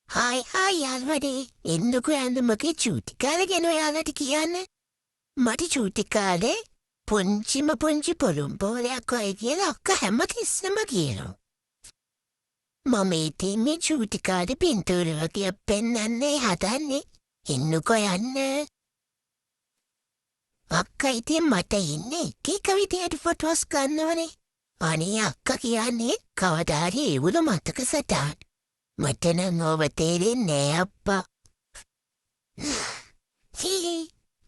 Hi යාළුවනේ. එන්නකෝ යන්න මගේ චූටි කාලේ ගැන ඔයාලට කියන්න. මට චූටි කාලේ පුංචිම පුංචි පොළොම්බෝලයක් ඔය කියලා අක්කා හැමතිස්සෙම කියනවා. මම ඉතින් මේ චූටි කාලේ පින්තූර වගේ පෙන්වන්නේ හදන්නේ. එන්නකෝ යන්න. අක්කා ඉතින් මට ඉන්නේ එක විදියට ෆොටෝස් ගන්නවනේ. අනේ අක්කා කියන්නේ කවදා හරි ඒවලු මතක සටහන්. මට නම් ඕව තේරෙන්නේ නෑ අප්පා.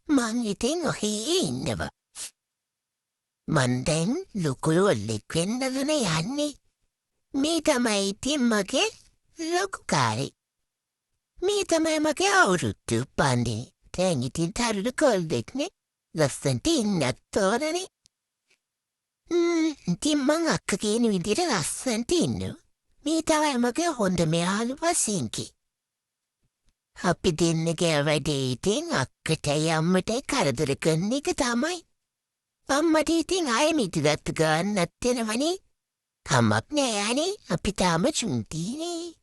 මං ඉතින් ඔහේ ඉන්නවා. මං දැන් ලොකු ඔල්ලෙක් වෙන්නද යන්නේ. මේ තමයි ඉතින් මගේ ලොකු කාලේ. මේ තමයි මගේ අවුරුද්ද උපන්නේ. දැන් ඉතින් තරුණ කොල්ලෙක්නේ. ලස්සනට ඉන්නත් ඕනනේ. ඉතින් මං අක්කා කියන විදිහට ලස්සනට ඉන්නවා. මේ තමයි මගේ හොඳම යාළුවා සිංකි. අපි දෙන්නගේ වැඩේ ඉතින් අක්කටයි අම්මටයි කරදර කරන එක තමයි. අම්මට ඉතින් ආයෙ මිටිදත්ත ගන්නත් වෙනවනේ. කමක් නෑ අනේ අපි තාම චුන්ටිනේ.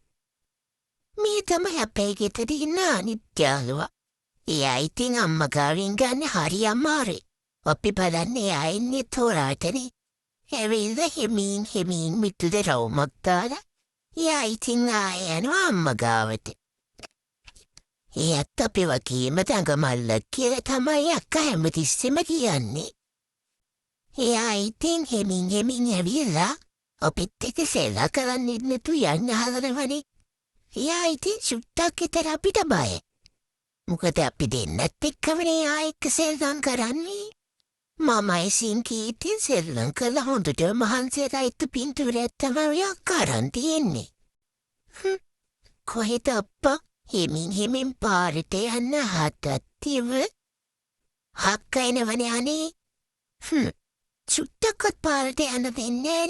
මේ තමයි අපේ ගෙදර ඉන්න අනිත් යාළුවා. එයා ඉතින් අම්මා ගාවෙන් ගන්න හරි අමාරුයි. අපි බලන්නේ එයා එන්නේ තෝරාටනේ. ඇවිල්ලා හෙමින් මිටුද රවුමක් දාලා එයා ඉතින් ආයෙ යනවා අම්මා ගාවට. එයත් අපි වගේම දඟමල්ලක් කියලා තමයි අක්කා හැමතිස්සෙම කියන්නේ. එයා ඉතින් හෙමින් ඇවිල්ලා අපිත් එක්ක සෙල්ලා කරන්න නැතු යන්න හදනවනේ. එයා ඉතින් සුට්ටක් විතර අපිට බයයි. මොකද අපි දෙන්නත් එක්කමනේ ආ එක්ක සෙල්ලම් කරන්නේ. මමයි සිංකී ඉතින් සෙල්ලම් කළා හොඳට මහන්සියට අයිතු පින්තූරයක් තමයි අක්කා අරන් තියෙන්නේ. කොහෙද අප්පා? හෙමින් පාරට යන්න හදත්තිව. අක්කා එනවනේ අනේ. සුට්ටක්වත් පාරට යන්න දෙන්නේ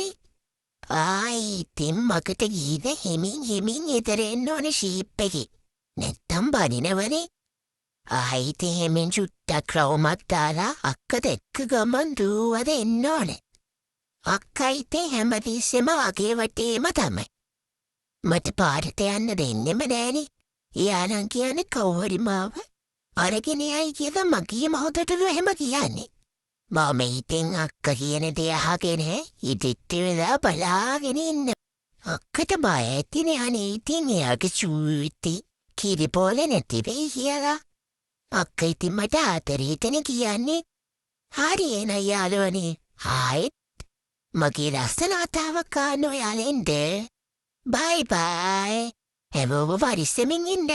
නෑනේ. ඉතින් මකට ගිහින් හෙමින් එතර එන්න ඕනේ ෂීප් එකේ. නැත්තම් බනිනවනේ. ඉතින් හෙමින් චුට්ටක් රවුමක් දාලා අක්කා දැක්ක ගමන් දුවද එන්න ඕනේ. අක්කා ඉතින් හැමතිස්සෙම වගේ වටේම තමයි. මට පාරට යන්න දෙන්නෙම නෑනේ. එයා නම් කියන්නේ කවුරුහරි මාව අරගෙන යයි කියලා මගේ මොහොතටලු එහෙම කියන්නේ. මම ඉතින් අක්කා කියන දේ අහගෙන ඉදිට වෙලා බලාගෙන ඉන්න. අක්කට බය ඇතිනේ අනේ ඉතින් එයාගේ චූටි කිරිපොල නැති වෙයි කියලා. අක්කා ඉතින් මට ආදරේටනේ කියන්නේ. හරි එන යාළුවනේ. ආයෙත් මගේ ලස්සන කතාවක් අහන්න ඔයාලා එන්න. බයි බයි. හැමෝම පරිස්සමින් ඉන්න.